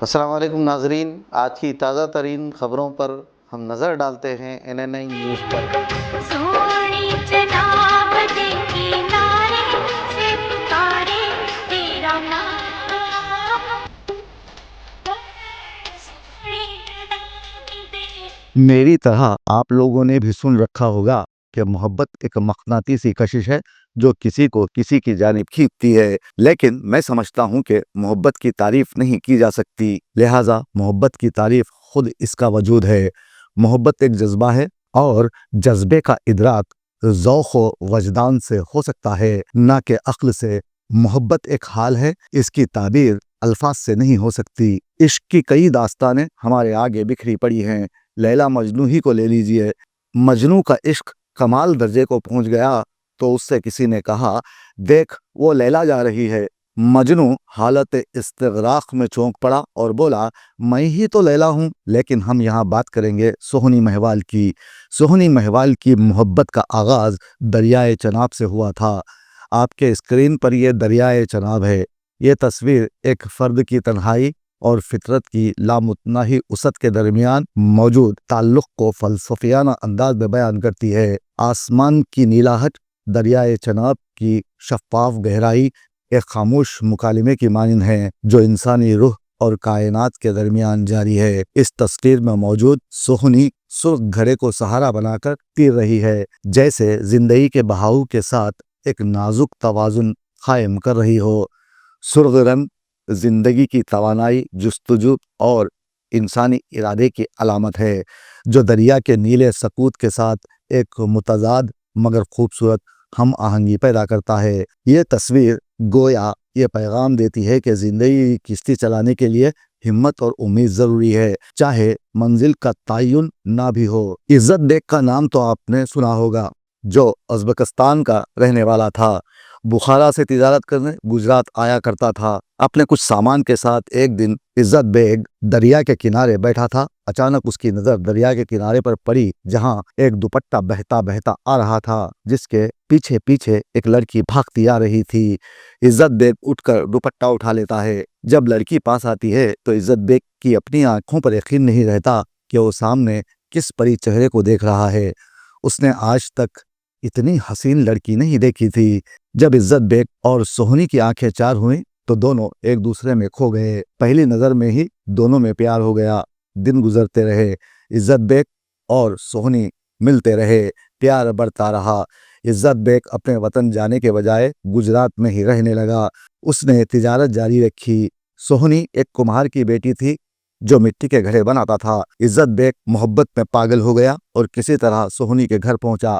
السلام علیکم ناظرین، آج کی تازہ ترین خبروں پر ہم نظر ڈالتے ہیں NNI نیوز پر۔ سونی جناب دے کنارے سے پکارے تیرا نام، سونی جناب دے۔ میری طرح آپ لوگوں نے بھی سن رکھا ہوگا کہ محبت ایک مقناطیسی کشش ہے جو کسی کو کسی کی جانب کھینچتی ہے، لیکن میں سمجھتا ہوں کہ محبت کی تعریف نہیں کی جا سکتی، لہٰذا محبت کی تعریف خود اس کا وجود ہے۔ محبت ایک جذبہ ہے اور جذبے کا ادراک ذوق و وجدان سے ہو سکتا ہے، نہ کہ عقل سے۔ محبت ایک حال ہے، اس کی تعبیر الفاظ سے نہیں ہو سکتی۔ عشق کی کئی داستانیں ہمارے آگے بکھری پڑی ہیں۔ لیلا مجنو ہی کو لے لیجئے۔ مجنو کا عشق کمال درجے کو پہنچ گیا تو اس سے کسی نے کہا، دیکھ وہ لیلا جا رہی ہے۔ مجنو حالت استغراق میں چونک پڑا اور بولا، میں ہی تو لیلا ہوں۔ لیکن ہم یہاں بات کریں گے سوہنی مہیوال کی۔ سوہنی مہیوال کی محبت کا آغاز دریائے چناب سے ہوا تھا۔ آپ کے اسکرین پر یہ دریائے چناب ہے۔ یہ تصویر ایک فرد کی تنہائی اور فطرت کی لامتناہی وسعت کے درمیان موجود تعلق کو فلسفیانہ انداز میں بیان کرتی ہے۔ آسمان کی نیلاہٹ، دریائے چناب کی شفاف گہرائی ایک خاموش مکالمے کی مانند ہے جو انسانی روح اور کائنات کے درمیان جاری ہے۔ اس تصویر میں موجود سوہنی سرخ گھڑے کو سہارا بنا کر تیر رہی ہے، جیسے زندگی کے بہاؤ کے ساتھ ایک نازک توازن قائم کر رہی ہو۔ سرخ رنگ زندگی کی توانائی، جستجو اور انسانی ارادے کی علامت ہے، جو دریا کے نیلے سکوت کے ساتھ ایک متضاد مگر خوبصورت ہم آہنگی پیدا کرتا ہے۔ یہ تصویر گویا یہ پیغام دیتی ہے کہ زندگی کی کشتی چلانے کے لیے ہمت اور امید ضروری ہے، چاہے منزل کا تعین نہ بھی ہو۔ عزت بیگ کا نام تو آپ نے سنا ہوگا، جو ازبکستان کا رہنے والا تھا۔ بخارا سے تجارت کرنے گجرات آیا کرتا تھا۔ اپنے کچھ سامان کے ساتھ ایک دن عزت بیگ دریا کے کنارے بیٹھا تھا۔ اچانک اس کی نظر دریا کے کنارے پر پڑی، جہاں ایک دوپٹہ بہتا بہتا آ رہا تھا، جس کے پیچھے پیچھے ایک لڑکی بھاگتی آ رہی تھی۔ عزت بیگ اٹھ کر دوپٹہ اٹھا لیتا ہے۔ جب لڑکی پاس آتی ہے تو عزت بیگ کی اپنی آنکھوں پر یقین نہیں رہتا کہ وہ سامنے کس پری چہرے کو دیکھ رہا ہے۔ اس نے آج تک اتنی حسین لڑکی نہیں دیکھی تھی۔ جب عزت بیگ اور سوہنی کی آنکھیں چار ہوئیں تو دونوں ایک دوسرے میں کھو گئے۔ پہلی نظر میں ہی دونوں میں پیار ہو گیا۔ دن گزرتے رہے، عزت بیگ اور سوہنی ملتے رہے، پیار بڑھتا رہا۔ عزت بیگ اپنے وطن جانے کے بجائے گجرات میں ہی رہنے لگا۔ اس نے تجارت جاری رکھی۔ سوہنی ایک کمہار کی بیٹی تھی جو مٹی کے گھڑے بناتا تھا۔ عزت بیگ محبت میں پاگل ہو گیا اور کسی طرح سوہنی کے گھر پہنچا۔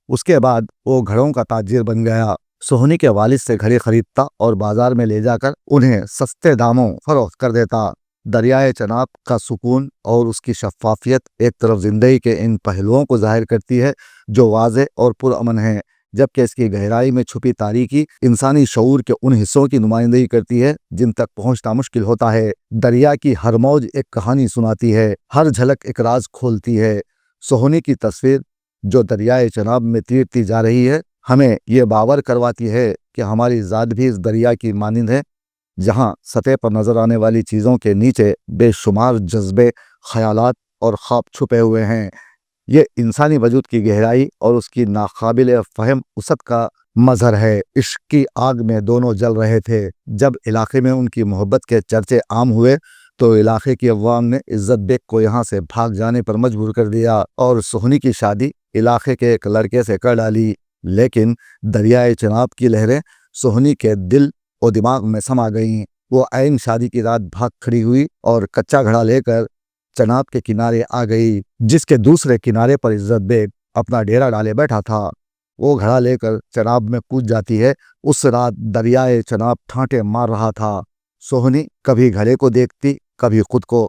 اس کے بعد وہ گھڑوں کا تاجر بن گیا۔ سوہنی کے والد سے گھڑے خریدتا اور بازار میں لے جا کر انہیں سستے داموں فروخت کر دیتا۔ دریائے چناب کا سکون اور اس کی شفافیت ایک طرف زندگی کے ان پہلوؤں کو ظاہر کرتی ہے جو واضح اور پرامن ہیں، جبکہ اس کی گہرائی میں چھپی تاریکی انسانی شعور کے ان حصوں کی نمائندگی کرتی ہے جن تک پہنچنا مشکل ہوتا ہے۔ دریا کی ہر موج ایک کہانی سناتی ہے، ہر جھلک ایک راز کھولتی ہے۔ سوہنی کی تصویر جو دریائے چناب میں تیرتی جا رہی ہے ہمیں یہ باور کرواتی ہے کہ ہماری ذات بھی اس دریا کی مانند ہے، جہاں سطح پر نظر آنے والی چیزوں کے نیچے بے شمار جذبے، خیالات اور خواب چھپے ہوئے ہیں۔ یہ انسانی وجود کی گہرائی اور اس کی ناقابل فہم وسعت کا مظہر ہے۔ عشق کی آگ میں دونوں جل رہے تھے۔ جب علاقے میں ان کی محبت کے چرچے عام ہوئے تو علاقے کی عوام نے عزت بیگ کو یہاں سے بھاگ جانے پر مجبور کر دیا اور سوہنی کی شادی علاقے کے ایک لڑکے سے کر ڈالی۔ لیکن دریائے چناب کی لہریں سوہنی کے دل و دماغ میں سما گئیں۔ وہ عین شادی کی رات بھاگ کھڑی ہوئی اور کچا گھڑا لے کر چناب کے کنارے آ گئی، جس کے دوسرے کنارے پر عزت بیگ اپنا ڈیرا ڈالے بیٹھا تھا۔ وہ گھڑا لے کر چناب میں کود جاتی ہے۔ اس رات دریائے چناب ٹھانٹے مار رہا تھا۔ سوہنی کبھی گھڑے کو دیکھتی، کبھی خود کو۔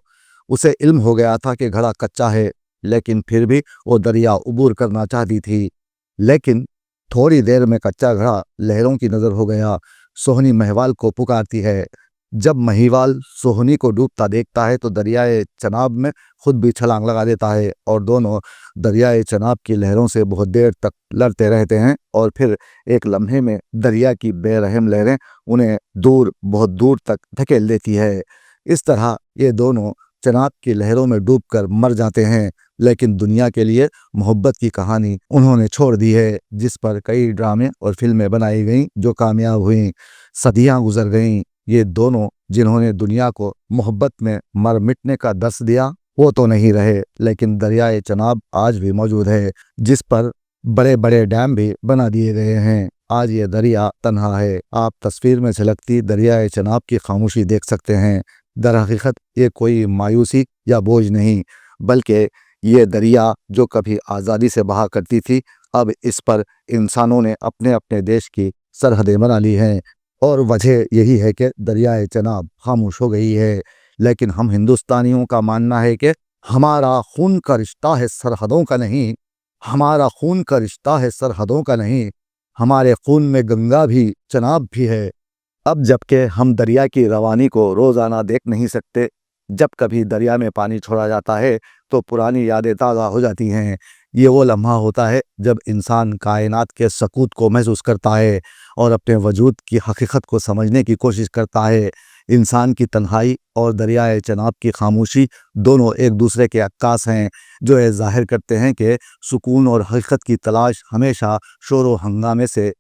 اسے علم ہو گیا تھا کہ گھڑا کچا ہے، لیکن پھر بھی وہ دریا عبور کرنا چاہتی تھی۔ لیکن تھوڑی دیر میں کچا گھڑا لہروں کی نظر ہو گیا۔ سوہنی مہیوال کو پکارتی ہے۔ جب مہیوال سوہنی کو ڈوبتا دیکھتا ہے تو دریائے چناب میں خود بھی چھلانگ لگا دیتا ہے اور دونوں دریائے چناب کی لہروں سے بہت دیر تک لڑتے رہتے ہیں، اور پھر ایک لمحے میں دریا کی بے رحم لہریں انہیں دور، بہت دور تک دھکیل دیتی ہے۔ اس طرح یہ دونوں چناب کی لہروں میں ڈوب کر مر جاتے ہیں، لیکن دنیا کے لیے محبت کی کہانی انہوں نے چھوڑ دی ہے، جس پر کئی ڈرامے اور فلمیں بنائی گئیں جو کامیاب ہوئیں۔ صدیاں گزر گئیں، یہ دونوں جنہوں نے دنیا کو محبت میں مر مٹنے کا درس دیا وہ تو نہیں رہے، لیکن دریائے چناب آج بھی موجود ہے، جس پر بڑے بڑے ڈیم بھی بنا دیے گئے ہیں۔ آج یہ دریا تنہا ہے۔ آپ تصویر میں جھلکتی دریائے چناب کی خاموشی دیکھ سکتے ہیں۔ در حقیقت یہ کوئی مایوسی یا بوجھ نہیں، بلکہ یہ دریا جو کبھی آزادی سے بہا کرتی تھی، اب اس پر انسانوں نے اپنے اپنے دیش کی سرحدیں بنا لی ہیں، اور وجہ یہی ہے کہ دریائے چناب خاموش ہو گئی ہے۔ لیکن ہم ہندوستانیوں کا ماننا ہے کہ ہمارا خون کا رشتہ ہے سرحدوں کا نہیں، ہمارا خون کا رشتہ ہے سرحدوں کا نہیں، ہمارے خون میں گنگا بھی چناب بھی ہے۔ اب جب کہ ہم دریا کی روانی کو روزانہ دیکھ نہیں سکتے، جب کبھی دریا میں پانی چھوڑا جاتا ہے تو پرانی یادیں تازہ ہو جاتی ہیں۔ یہ وہ لمحہ ہوتا ہے جب انسان کائنات کے سکوت کو محسوس کرتا ہے اور اپنے وجود کی حقیقت کو سمجھنے کی کوشش کرتا ہے۔ انسان کی تنہائی اور دریائے چناب کی خاموشی دونوں ایک دوسرے کے عکاس ہیں، جو یہ ظاہر کرتے ہیں کہ سکون اور حقیقت کی تلاش ہمیشہ شور و ہنگامے سے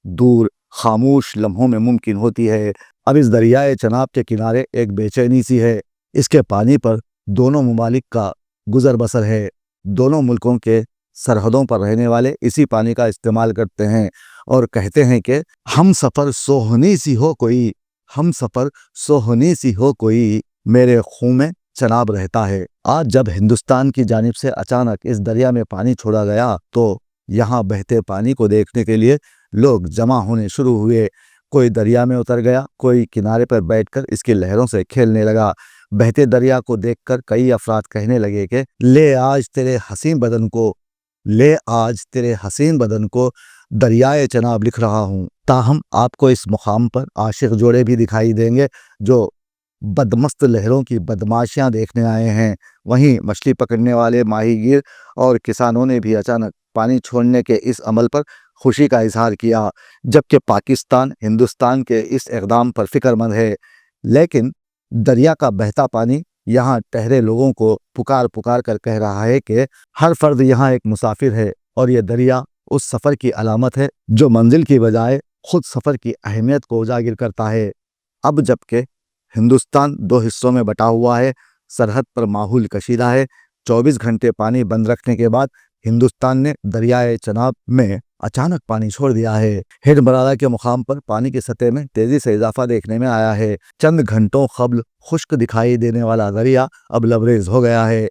دور خاموش لمحوں میں ممکن ہوتی ہے۔ اب اس دریائے چناب کے کنارے ایک بے چینی سی ہے۔ اس کے پانی پر دونوں ممالک کا گزر بسر ہے۔ دونوں ملکوں کے سرحدوں پر رہنے والے اسی پانی کا استعمال کرتے ہیں اور کہتے ہیں کہ ہم سفر سوہنی سی ہو کوئی، ہم سفر سوہنی سی ہو کوئی، میرے خون میں چناب رہتا ہے۔ آج جب ہندوستان کی جانب سے اچانک اس دریا میں پانی چھوڑا گیا تو یہاں بہتے پانی کو دیکھنے کے لیے لوگ جمع ہونے شروع ہوئے۔ کوئی دریا میں اتر گیا، کوئی کنارے پر بیٹھ کر اس کی لہروں سے کھیلنے لگا۔ بہتے دریا کو دیکھ کر کئی افراد کہنے لگے کہ لے آج تیرے حسین بدن کو، لے آج تیرے حسین بدن کو دریائے چناب لکھ رہا ہوں۔ تاہم آپ کو اس مقام پر عاشق جوڑے بھی دکھائی دیں گے جو بدمست لہروں کی بدماشیاں دیکھنے آئے ہیں۔ وہیں مچھلی پکڑنے والے ماہی گیر اور کسانوں نے بھی اچانک پانی چھوڑنے کے اس عمل پر خوشی کا اظہار کیا، جبکہ پاکستان ہندوستان کے اس اقدام پر فکر مند ہے۔ لیکن دریا کا بہتا پانی یہاں ٹہرے لوگوں کو پکار پکار کر کہہ رہا ہے کہ ہر فرد یہاں ایک مسافر ہے، اور یہ دریا اس سفر کی علامت ہے جو منزل کی بجائے خود سفر کی اہمیت کو اجاگر کرتا ہے۔ اب جبکہ ہندوستان دو حصوں میں بٹا ہوا ہے، سرحد پر ماحول کشیدہ ہے، 24 گھنٹے پانی بند رکھنے کے بعد ہندوستان نے دریائے چناب میں اچانک پانی چھوڑ دیا ہے۔ ہڈمبرادہ کے مقام پر پانی کی سطح میں تیزی سے اضافہ دیکھنے میں آیا ہے۔ چند گھنٹوں قبل خشک دکھائی دینے والا دریا اب لبریز ہو گیا ہے۔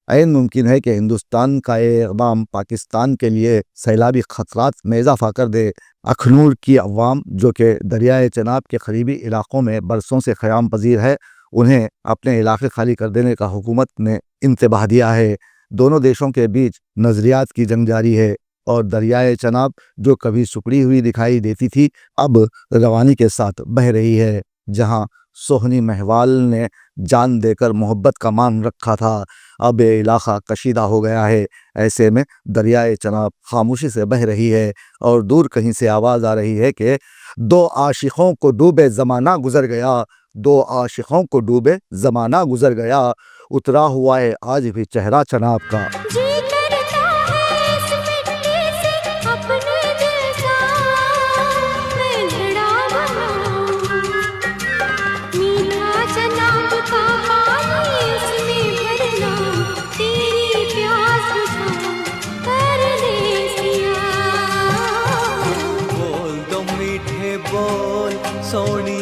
عین ممکن ہے کہ ہندوستان کا یہ اقدام پاکستان کے لیے سیلابی خطرات میں اضافہ کر دے۔ اخنور کی عوام جو کہ دریائے چناب کے قریبی علاقوں میں برسوں سے قیام پذیر ہے، انہیں اپنے علاقے خالی کر دینے کا حکومت نے انتباہ دیا ہے۔ دونوں دیشوں کے بیچ نظریات کی جنگ جاری ہے، اور دریائے چناب جو کبھی سکڑی ہوئی دکھائی دیتی تھی اب روانی کے ساتھ بہہ رہی ہے۔ جہاں سوہنی مہوال نے جان دے کر محبت کا مان رکھا تھا، اب یہ علاقہ کشیدہ ہو گیا ہے۔ ایسے میں دریائے چناب خاموشی سے بہہ رہی ہے، اور دور کہیں سے آواز آ رہی ہے کہ دو عاشقوں کو ڈوبے زمانہ گزر گیا، دو عاشقوں کو ڈوبے زمانہ گزر گیا، اترا ہوا ہے آج بھی چہرہ چناب کا۔ جی کرتا ہے اس مٹی سے اپنے دل کا میں لڑا بناؤں، میٹھا چناب کا پانی اس میں بھرنا، تیری پیاس بجھا کر دے سیاہ۔ بول دو میٹھے بول سونی